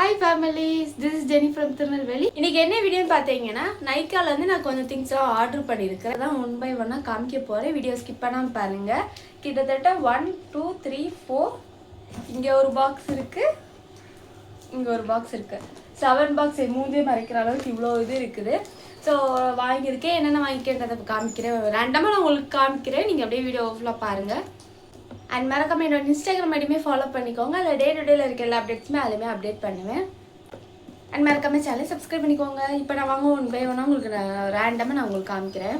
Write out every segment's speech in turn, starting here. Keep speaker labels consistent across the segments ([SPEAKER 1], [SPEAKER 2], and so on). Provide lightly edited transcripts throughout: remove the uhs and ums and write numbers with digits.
[SPEAKER 1] Hi families, this is Jenny from Tirunelveli. இன்னைக்கு என்ன வீடியோன்னு பார்த்தீங்கன்னா நைக்கால வந்து நான் கொஞ்சம் திங்ஸ்லாம் ஆர்டர் பண்ணியிருக்கேன். அதான் ஒன் பை ஒன்னாக காமிக்க போகிறேன். வீடியோ ஸ்கிப் பண்ணாமல் பாருங்கள். கிட்டத்தட்ட 1 2 3 4 இங்கே ஒரு பாக்ஸ் இருக்குது, இங்கே ஒரு பாக்ஸ் இருக்குது. 7 பாக்ஸ் மூஞ்சே மறைக்கிற அளவுக்கு இவ்வளோ இது இருக்குது. ஸோ வாங்கியிருக்கேன். என்னென்ன வாங்கிக்கிறேன்றதை காமிக்கிறேன். ரேண்டமாக நான் உங்களுக்கு காமிக்கிறேன். நீங்கள் அப்படியே வீடியோ ஃபுல்லாக பாருங்கள். அண்ட் மறக்காம என்னோட இன்ஸ்டாகிராம் ஐடியுமே ஃபாலோ பண்ணிக்கோங்க. அதில் டே டு டேல இருக்க எல்லா அப்டேட்ஸுமே அதுவுமே அப்டேட் பண்ணுவேன். அண்ட் மறக்காம சேனல் சப்ஸ்கிரைப் பண்ணிக்கோங்க. இப்போ நான் வாங்க ஒன் பை ஒன்னாக உங்களுக்கு ரேண்டமாக நான் உங்களுக்கு காமிக்கிறேன்.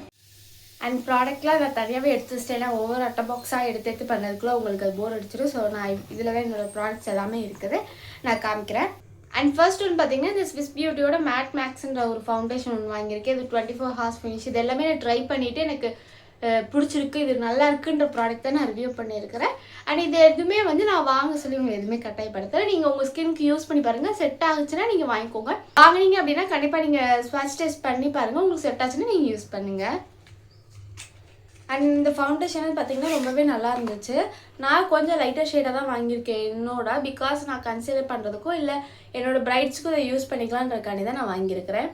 [SPEAKER 1] அண்ட் ப்ராடக்ட்லாம் நான் தனியாகவே எடுத்து வச்சிட்டேன். நான் ஒவ்வொரு அட்டை பாக்ஸாக எடுத்து பண்ணதுக்குள்ளே உங்களுக்கு அது போர் அடிச்சிடும். ஸோ நான் இதில் தான் என்னோடய ப்ராடக்ட்ஸ் எல்லாமே இருக்குது, நான் காமிக்கிறேன். அண்ட் ஃபர்ஸ்ட் ஒன்று பார்த்தீங்கன்னா இந்த ஸ்விஸ் பியூட்டியோட மேட் மேக்ஸ்ன்ற ஒரு ஃபவுண்டேஷன் ஒன்று வாங்கியிருக்கேன். இது 24 ஹார்ஸ் ஃபினிஷ். இது எல்லாமே நான் ட்ரை பண்ணிவிட்டு எனக்கு பிடிச்சிருக்கு, இது நல்லா இருக்குன்ற ப்ராடக்ட் தான் நான் ரிவ்யூ பண்ணியிருக்கிறேன். அண்ட் இது எதுவுமே வந்து நான் வாங்க சொல்லி உங்களுக்கு எதுவுமே கட்டாயப்படுத்தலை. நீங்கள் உங்கள் ஸ்கின்க்கு யூஸ் பண்ணி பாருங்கள். செட் ஆகுச்சுன்னா நீங்கள் வாங்கிக்கோங்க. வாங்கினீங்க அப்படின்னா கண்டிப்பாக நீங்கள் ஸ்வாட்ச் டெஸ்ட் பண்ணி பாருங்கள். உங்களுக்கு செட் ஆச்சுன்னா நீங்கள் யூஸ் பண்ணுங்கள். அண்ட் இந்த ஃபவுண்டேஷன் பார்த்தீங்கன்னா ரொம்பவே நல்லா இருந்துச்சு. நான் கொஞ்சம் லைட்டர் ஷேடாக தான் வாங்கியிருக்கேன் என்னோட, பிகாஸ் நான் கன்சிடர் பண்ணுறதுக்கும் இல்லை என்னோடய பிரைட்ஸ்க்கும் இதை யூஸ் பண்ணிக்கலான்றக்காண்டி தான் நான் வாங்கியிருக்கிறேன்.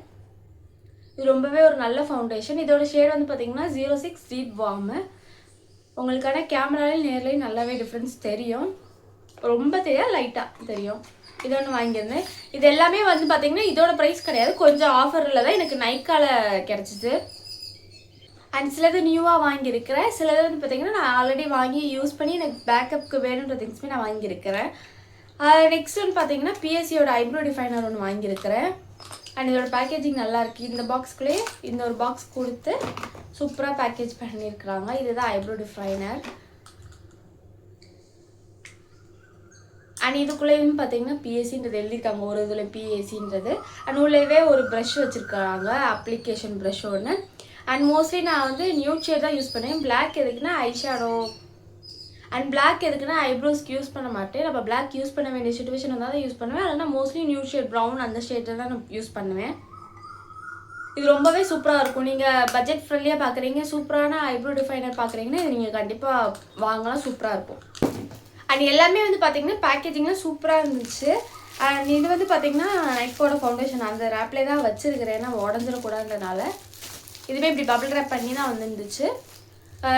[SPEAKER 1] இது ரொம்பவே ஒரு நல்ல ஃபவுண்டேஷன். இதோட ஷேட் வந்து பார்த்தீங்கன்னா 06 டீப் வார்மு. உங்களுக்கான கேமராலையும் நேர்லையும் நல்லாவே டிஃப்ரென்ஸ் தெரியும். ரொம்ப தெரியாது, லைட்டாக தெரியும். இது ஒன்று வாங்கியிருந்தேன். இது எல்லாமே வந்து பார்த்தீங்கன்னா இதோட ப்ரைஸ் கிடையாது, கொஞ்சம் ஆஃபரில் தான் எனக்கு நைக்கால கிடச்சிது. அண்ட் சிலது நியூவாக வாங்கியிருக்கிறேன். சிலது வந்து பார்த்தீங்கன்னா நான் ஆல்ரெடி வாங்கி யூஸ் பண்ணி எனக்கு பேக்கப்புக்கு வேணுன்ற திங்ஸுமே நான் வாங்கியிருக்கிறேன். நெக்ஸ்ட் ஒன்று பார்த்தீங்கன்னா பிஎஸ்சியோட ஐப்ரோ டிஃபைனர் ஒன்று வாங்கியிருக்கிறேன். அண்ட் இதோட பேக்கேஜிங் நல்லா இருக்குது. இந்த பாக்ஸ்குள்ளே இந்த ஒரு பாக்ஸ் கொடுத்து சூப்பராக பேக்கேஜ் பண்ணியிருக்கிறாங்க. இதுதான் ஐப்ரோ டிஃபைனர். அண்ட் இதுக்குள்ளேயும் பார்த்தீங்கன்னா பிஎஸ்சின்றது எழுதியிருக்காங்க, ஒரு இதில் பிஎஸ்சின்றது. அண்ட் உள்ளேவே ஒரு ப்ரஷ் வச்சுருக்காங்க, அப்ளிகேஷன் ப்ரஷ் ஒன்று. அண்ட் மோஸ்ட்லி நான் வந்து நியூட் ஷேட் தான் யூஸ் பண்ணுவேன். பிளாக் எதுக்குன்னா ஐஷேடோ அண்ட் பிளாக் எதுக்குன்னா ஐப்ரோஸ்க்கு யூஸ் பண்ண மாட்டேன். நம்ம பிளாக் யூஸ் பண்ண வேண்டிய சுச்சுவேஷன் வந்தால் தான் யூஸ் பண்ணுவேன். அதனால் மோஸ்ட்லி நியூட் ஷேட் ப்ரௌன் அந்த ஷேட்டில் தான் நான் யூஸ் பண்ணுவேன். இது ரொம்பவே சூப்பராக இருக்கும். நீங்கள் பட்ஜெட் ஃப்ரெண்ட்லியாக பார்க்குறீங்க, சூப்பரான ஐப்ரோ டிஃபைனர் பார்க்குறீங்கன்னா இது நீங்கள் கண்டிப்பாக வாங்கலாம், சூப்பராக இருக்கும். அண்ட் எல்லாமே வந்து பார்த்தீங்கன்னா பேக்கேஜிங்லாம் சூப்பராக இருந்துச்சு. அண்ட் இது வந்து பார்த்தீங்கன்னா நைக்கோட ஃபவுண்டேஷன் அந்த ரேப்லேயே தான் வச்சுருக்கிறேன், ஏன்னா உடஞ்சிடக்கூடாதுன்றனால. இதுவே இப்படி பபிள் ரேப் பண்ணி தான் வந்துருந்துச்சு.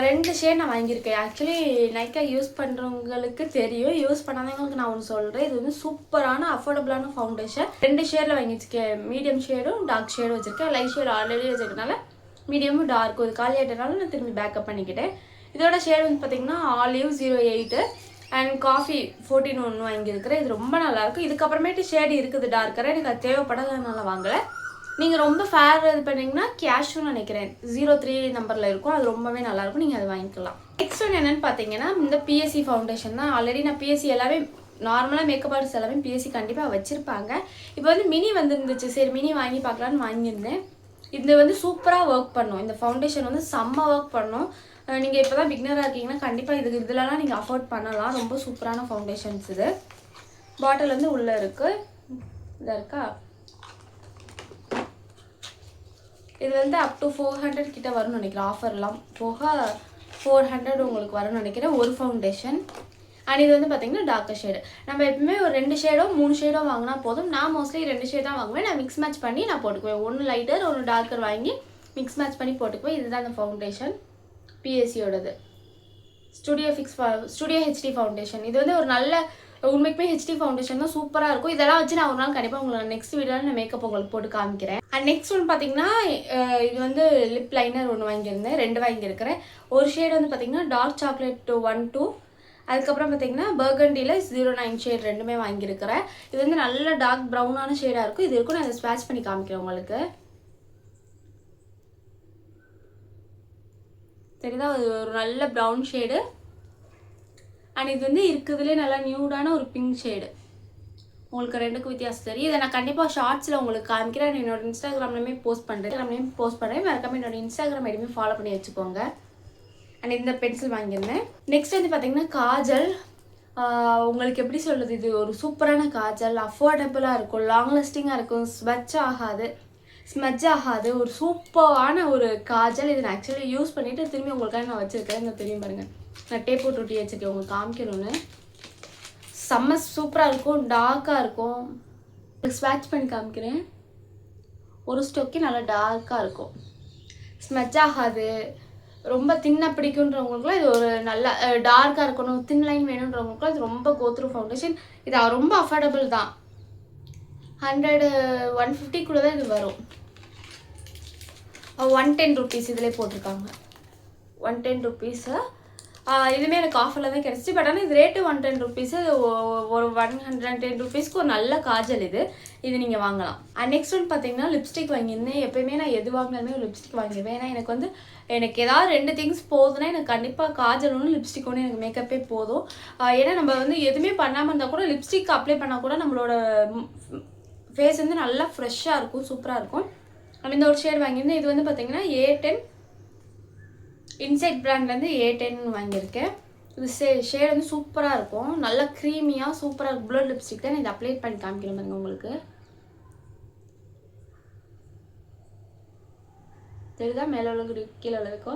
[SPEAKER 1] 2 ஷேட் நான் வாங்கியிருக்கேன். ஆக்சுவலி நைக்கா யூஸ் பண்ணுறவங்களுக்கு தெரியும், யூஸ் பண்ணாதவங்களுக்கு நான் ஒன்று சொல்கிறேன். இது வந்து சூப்பரான அஃபோர்டபுளான ஃபவுண்டேஷன். 2 ஷேடில் வாங்கி வச்சுருக்கேன். மீடியம் ஷேடும் டார்க் ஷேடும் வச்சுருக்கேன். லைட் ஷேட் ஆல்ரெடி வச்சுருக்கனால மீடியமும் டார்க்கும் இது காலி ஆகிட்டனால நான் திரும்பி பேக்கப் பண்ணிக்கிட்டேன். இதோட ஷேட் வந்து பார்த்திங்கன்னா ஆலிவ் 08 அண்ட் காஃபி 14 ஒன்று வாங்கியிருக்கிறேன். இது ரொம்ப நல்லாயிருக்கும். இதுக்கப்புறமேட்டு ஷேடு இருக்குது டார்க்கராக, எனக்கு அது தேவைப்படாததுனால வாங்கலை. நீங்கள் ரொம்ப ஃபேர் இது பண்ணிங்கன்னா கேஷ்னு நினைக்கிறேன் 03 நம்பரில் இருக்கும், அது ரொம்பவே நல்லாயிருக்கும், நீங்கள் அதை வாங்கிக்கலாம். நெக்ஸ்ட் ஒன்று என்னென்னு பார்த்தீங்கன்னா இந்த பிஎஸ்சி ஃபவுண்டேஷன் தான். ஆல்ரெடி நான் பிஎஸ்சி எல்லாமே நார்மலாக மேக்கப் ஆர்டிஸ்ட் எல்லாமே பிஎஸ்சி கண்டிப்பாக வச்சுருப்பாங்க. இப்போ வந்து மினி வந்துருந்துச்சு, சரி மினி வாங்கி பார்க்கலான்னு வாங்கியிருந்தேன். இது வந்து சூப்பராக ஒர்க் பண்ணும். இந்த ஃபவுண்டேஷன் வந்து செம்ம ஒர்க் பண்ணும். நீங்கள் இப்போ தான் பிகினராக இருக்கீங்கன்னா கண்டிப்பாக இதெல்லாம் நீங்கள் அஃபோர்ட் பண்ணலாம். ரொம்ப சூப்பரான ஃபவுண்டேஷன்ஸ் இது. பாட்டில் வந்து உள்ளே இருக்குது, இதாக இருக்கா. இது வந்து அப் டு 400 கிட்ட வரும்னு நினைக்கிறேன். ஆஃபர்லாம் போக 400 உங்களுக்கு வரும்னு நினைக்கிறேன் ஒரு ஃபவுண்டேஷன். அண்ட் இது வந்து பார்த்தீங்கன்னா டார்க்கர் ஷேடு. நம்ம எப்பவுமே ஒரு 2 ஷேடோ 3 ஷேடோ வாங்கினா போதும். நான் மோஸ்ட்லி 2 ஷேட் தான் வாங்குவேன். நான் மிக்ஸ் மேட்ச் பண்ணி நான் போட்டுக்குவேன். ஒன்று லைட்டர் ஒன்று டார்க்கர் வாங்கி மிக்ஸ் மேட்ச் பண்ணி போட்டுக்குவேன். இதுதான் அந்த ஃபவுண்டேஷன் பிஎஸ்சியோடது ஸ்டுடியோ ஹெச்டி ஃபவுண்டேஷன். இது வந்து ஒரு நல்ல உண்மைக்குமே ஹெச்டி ஃபவுண்டேஷன் தான், சூப்பராக இருக்கும். இதெல்லாம் வச்சு நான் ஒரு நாள் கண்டிப்பாக உங்களுக்கு நெக்ஸ்ட் வீடியோவில் நான் மேக்கப் உங்களுக்கு போட்டு காமிக்கிறேன். அண்ட் நெக்ஸ்ட் ஒன்று பார்த்தீங்கன்னா இது வந்து லிப் லைனர் ஒன்று வாங்கியிருந்தேன், 2 வாங்கியிருக்கிறேன். ஒரு ஷேட் வந்து பார்த்தீங்கன்னா டார்க் சாக்லேட் 12, அதுக்கப்புறம் பார்த்தீங்கன்னா பர்கண்டியில் 09 ஷேட் 2மே வாங்கியிருக்கிறேன். இது வந்து நல்ல டார்க் ப்ரௌனான ஷேடாக இருக்கும். இது இருக்கும், நான் இதை ஸ்வாட்ச் பண்ணி காமிக்கிறேன் உங்களுக்கு. தெரியுதா, ஒரு நல்ல ப்ரௌன் ஷேடு. அண்ட் இது வந்து இருக்குதுலேயே நல்லா நியூடான ஒரு பிங்க் ஷேடு. உங்களுக்கு 2க்கும் வித்தியாசம் தெரியும். இதை நான் கண்டிப்பாக ஷார்ட்ஸில் உங்களுக்கு காமிக்கிறேன். என்னோட இன்ஸ்டாகிராம்லேயுமே போஸ்ட் பண்ணுறேன். மறக்காம என்னோட இன்ஸ்டாகிராம் ஐடியுமே ஃபாலோ பண்ணி வச்சுக்கோங்க. அண்ட் இந்த பென்சில் வாங்கியிருந்தேன். நெக்ஸ்ட் வந்து பார்த்தீங்கன்னா காஜல். உங்களுக்கு எப்படி சொல்கிறது, இது ஒரு சூப்பரான காஜல், அஃபோர்டபுளாக இருக்கும், லாங் லாஸ்டிங்காக இருக்கும், ஸ்மஜ் ஆகாது, ஒரு சூப்பரான ஒரு காஜல். இது நான் ஆக்சுவலி யூஸ் பண்ணிவிட்டு திரும்பி உங்களுக்காக நான் வச்சுருக்கேன். இந்த தெரியும் பாருங்கள், நான் டேப் போட்டு ஒட்டி வச்சுருக்கேன் உங்களுக்கு காமிக்கணும்னு. செம்ம சூப்பராக இருக்கும், டார்க்காக இருக்கும். ஸ்வாட்ச் பண்ணி காமிக்கிறேன். ஒரு ஸ்டோக்கே நல்லா டார்க்காக இருக்கும், ஸ்மெட்ச் ஆகாது. ரொம்ப தின்ன பிடிக்குன்றவங்களுக்குலாம் இது ஒரு நல்ல டார்க்காக இருக்கணும், தின் லைன் வேணுன்றவங்களுக்குலாம் இது ரொம்ப கோத்ரூ ஃபவுண்டேஷன். இது ரொம்ப அஃபோர்டபுள் தான், 100-150 தான் இது வரும். 110 ருபீஸ் இதிலே போட்டிருக்காங்க, 110 ருபீஸு. இதுவுமே எனக்கு ஆஃபரில் தான் கிடச்சிச்சு. பட் ஆனால் இது ரேட்டு 110 ருபீஸு. ஒரு 110 ருபீஸ்க்கு ஒரு நல்ல காஜல் இது நீங்கள் வாங்கலாம். நெக்ஸ்ட் ஒன்று பார்த்தீங்கன்னா லிப்ஸ்டிக் வாங்கியிருந்தேன். எப்போயுமே நான் எது வாங்கினாலுமே ஒரு லிப்ஸ்டிக் வாங்கிடுவேன். ஏன்னா எனக்கு ஏதாவது 2 திங்ஸ் போதுன்னா எனக்கு கண்டிப்பாக காஜல் ஒன்று, லிப்ஸ்டிக் ஒன்று, எனக்கு மேக்கப்பே போதும். ஏன்னா நம்ம எதுவுமே பண்ணாமல் இருந்தால் கூட லிப்ஸ்டிக் அப்ளை பண்ணால் கூட நம்மளோட ஃபேஸ் நல்லா ஃப்ரெஷ்ஷாக இருக்கும், சூப்பராக இருக்கும். நம்ம இந்த ஒரு ஷேட் வாங்கியிருந்தேன். இது பார்த்தீங்கன்னா A10 இன்சைட் பிராண்ட்லேருந்து A10 வாங்கியிருக்கேன். இது ஷேட் சூப்பராக இருக்கும், நல்லா க்ரீமியாக சூப்பராக இருக்கும். ப்ளூ லிப்ஸ்டிக் தான் இதை அப்ளை பண்ணி காமிக்கிறேன் பாருங்க. உங்களுக்கு தெரியுதா மேலே உள்ளது கீழே உள்ளதுக்கோ?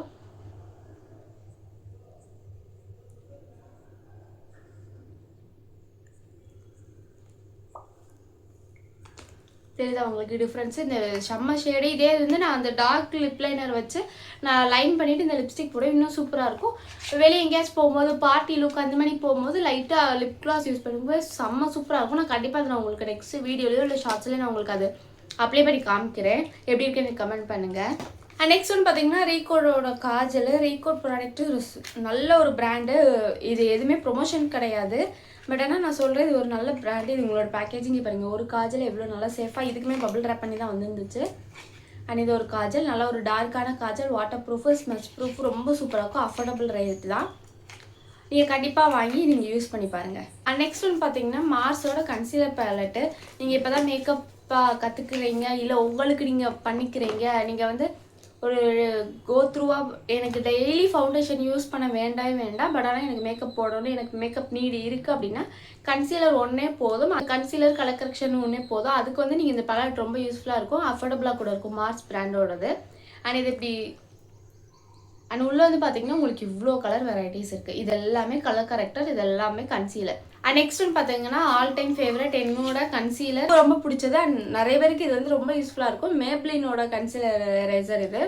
[SPEAKER 1] தெரியுதா உங்களுக்கு டிஃப்ரென்ஸு? இந்த செம்ம ஷேடு. இதே நான் அந்த டார்க் லிப் லைனர் வச்சு நான் லைன் பண்ணிவிட்டு இந்த லிப்ஸ்டிக் போட இன்னும் சூப்பராக இருக்கும். வெளியே எங்கேயாச்சும் போகும்போது, பார்ட்டி லுக் அந்த மாதிரி போகும்போது லைட்டாக லிப் கிளாஸ் யூஸ் பண்ணும்போது செம்ம சூப்பராக இருக்கும். நான் கண்டிப்பாக அதை நான் உங்களுக்கு நெக்ஸ்ட் வீடியோலையோ இல்லை ஷார்ட்ஸ்லேயே நான் உங்களுக்கு அது அப்ளை பண்ணி காமிக்கிறேன். எப்படி இருக்குன்னு எனக்கு கமெண்ட் பண்ணுங்கள். நெக்ஸ்ட் ஒன்று பார்த்தீங்கன்னா ரீகோடோட காஜல். ரீகோட் ப்ராடக்ட்டு நல்ல ஒரு பிராண்டு. இது எதுவுமே ப்ரொமோஷன் கிடையாது, பட் ஆனால் நான் சொல்கிறேன் இது ஒரு நல்ல பிராண்டு. இது உங்களோட பேக்கேஜிங் பாருங்கள். ஒரு காஜல் எவ்வளோ நல்லா சேஃபாக, இதுக்குமே பபிள் ட்ராப் பண்ணி தான் வந்துருந்துச்சு. இது ஒரு காஜல், நல்ல ஒரு டார்க்கான kajal, water proof, smudge proof, ரொம்ப சூப்பராக இருக்கும். அஃபோர்டபுள் ரேட் தான், நீங்கள் கண்டிப்பாக வாங்கி நீங்கள் யூஸ் பண்ணி பாருங்கள். நெக்ஸ்ட் ஒன்று பார்த்தீங்கன்னா மார்ஸோட கன்சீலர் பேலட்டு. நீங்கள் இப்போ தான் மேக்கப்பாக கற்றுக்குறீங்க, இல்லை உங்களுக்கு நீங்கள் பண்ணிக்கிறீங்க, நீங்கள் ஒரு கோத்ரூவாக எனக்கு டெய்லி ஃபவுண்டேஷன் யூஸ் பண்ண வேண்டாம், பட் ஆனால் எனக்கு மேக்கப் போடணும், எனக்கு மேக்கப் நீடு இருக்குது அப்படின்னா கன்சீலர் ஒன்றே போதும். கன்சீலர் கலர் கரெக்ஷன் ஒன்றே போதும். அதுக்கு நீங்கள் இந்த பேலட் ரொம்ப யூஸ்ஃபுல்லாக இருக்கும், அஃபோர்டபுளாக கூட இருக்கும், மார்ஸ் பிராண்டோடது. இது இப்படி உள்ளே பார்த்தீங்கன்னா உங்களுக்கு இவ்வளோ கலர் வெரைட்டிஸ் இருக்குது. இது எல்லாமே கலர் கரெக்டர், இது எல்லாமே கன்சீலர். நெக்ஸ்ட் ஒன்று பார்த்தீங்கன்னா ஆல் டைம் ஃபேவரட் என்னோட கன்சீலர், ரொம்ப பிடிச்சது. நிறைய பேருக்கு இது ரொம்ப யூஸ்ஃபுல்லாக இருக்கும். மேப்ளினோட கன்சீலர் எரேசர் இது.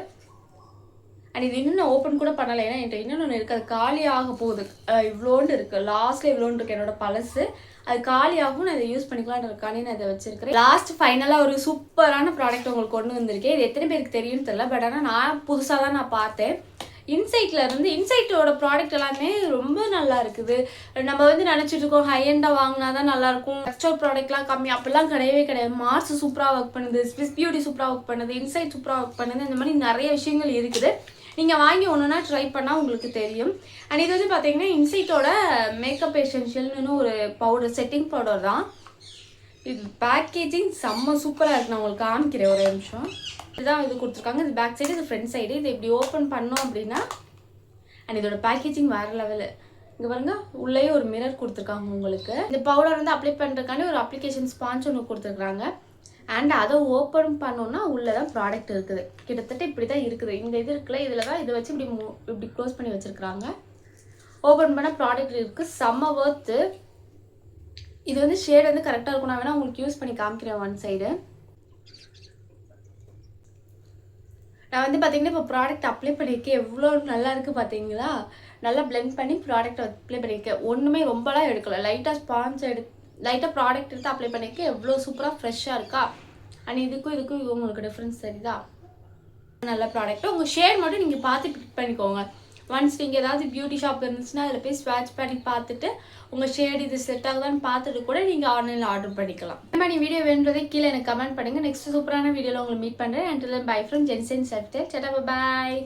[SPEAKER 1] இது இன்னும் நான் ஓப்பன் கூட பண்ணலை, ஏன்னா என்கிட்ட இன்னொன்று இருக்குது, அது காலி ஆக போகுது. இவ்வளோண்டு இருக்குது, லாஸ்ட்டில் இவ்வளோண்டு இருக்குது என்னோட பழசு. அது காலியாகவும் நான் இதை யூஸ் பண்ணிக்கலான்னு இருக்கானே நான் இதை வச்சிருக்கிறேன். லாஸ்ட் ஃபைனலாக ஒரு சூப்பரான ப்ராடக்ட் உங்களுக்கு கொண்டு வந்திருக்கேன். இது எத்தனை பேருக்கு தெரியும்னு தெரியல, பட் ஆனால் நான் புதுசாக தான் நான் பார்த்தேன். இன்சைட்டோட ப்ராடக்ட் எல்லாமே ரொம்ப நல்லா இருக்குது. நம்ம நினச்சிட்டு இருக்கோம் ஹை-எண்டாக வாங்கினா தான் நல்லாயிருக்கும், டெக்ஸ்டைல் ப்ராடக்ட்லாம் கம்மி, அப்படிலாம் கிடையவே கிடையாது. மார்ஸ் சூப்பராக ஒர்க் பண்ணுது, ஸ்விஸ் பியூட்டி சூப்பராக ஒர்க் பண்ணுது, இன்சைட் சூப்பராக ஒர்க் பண்ணுது. இந்த மாதிரி நிறைய விஷயங்கள் இருக்குது. நீங்கள் வாங்கி ஒன்றுனா ட்ரை பண்ணால் உங்களுக்கு தெரியும். இது பார்த்தீங்கன்னா இன்சைட்டோட மேக்கப் எசென்ஷியல்னு ஒரு பவுடர், செட்டிங் பவுடர் தான். இது பேக்கேஜிங் செம்ம சூப்பராக இருக்குது. நான் உங்களுக்கு காமிக்கிறேன் ஒரு நிமிஷம். இதுதான் இது கொடுத்துருக்காங்க. இது பேக் சைடு, இது ஃப்ரண்ட் சைடு. இது இப்படி ஓப்பன் பண்ணோம் அப்படின்னா இதோட பேக்கேஜிங் வேறு லெவலு. இங்கே பாருங்க, உள்ளே ஒரு மிரர் கொடுத்துருக்காங்க உங்களுக்கு. இந்த பவுடர் அப்ளை பண்ணுறதுக்காண்டி ஒரு அப்ளிகேஷன் ஸ்பான்ஸ் ஒன்று கொடுத்துருக்காங்க. அதை ஓப்பன் பண்ணோன்னா உள்ளே தான் ப்ராடக்ட் இருக்குது. கிட்டத்தட்ட இப்படி தான் இருக்குது. இந்த இது இருக்குல்ல, இதில் தான் இதை வச்சு இப்படி க்ளோஸ் பண்ணி வச்சுருக்குறாங்க. ஓப்பன் பண்ண ப்ராடக்ட் இருக்குது, செம்ம ஒர்த்து. இது ஷேட் கரெக்டாக இருக்கும். நான் வேணால் உங்களுக்கு யூஸ் பண்ணி காமிக்கிறேன் ஒன் சைடு. நான் பார்த்தீங்கன்னா இப்போ ப்ராடக்ட் அப்ளை பண்ணியிருக்கேன், எவ்வளோ நல்லா இருக்குது பார்த்தீங்களா? நல்லா பிளெண்ட் பண்ணி ப்ராடக்ட் அப்ளை பண்ணியிருக்கேன். ஒன்றுமே ரொம்பலாம் எடுக்கலை, லைட்டாக ஸ்பான்ஸ் லைட்டாக ப்ராடக்ட் எடுத்து அப்ளை பண்ணியிருக்கேன். எவ்வளோ சூப்பராக ஃப்ரெஷ்ஷாக இருக்கா? இதுக்கும் உங்களுக்கு டிஃப்ரென்ஸ் தெரியுதா? நல்ல ப்ராடக்ட்டு. உங்கள் ஷேட் மட்டும் நீங்கள் பார்த்து பிக் பண்ணிக்கோங்க. ஒன்ஸ் நீங்கள் ஏதாவது பியூட்டி ஷாப் இருந்துச்சுன்னா அதில் போய் ஸ்வாட்ச் பண்ணி பார்த்துட்டு உங்கள் ஷேட் இது செட் ஆகுதான்னு பார்த்துட்டு கூட நீங்கள் ஆன்லைனில் ஆர்டர் பண்ணிக்கலாம். இந்த மாதிரி வீடியோ வேணுன்றதை கீழே எனக்கு கமெண்ட் பண்ணுங்கள். நெக்ஸ்ட் சூப்பரான வீடியோவில் உங்களை மீட் பண்ணுறேன். Until bye from Jensen Shefter. Bye.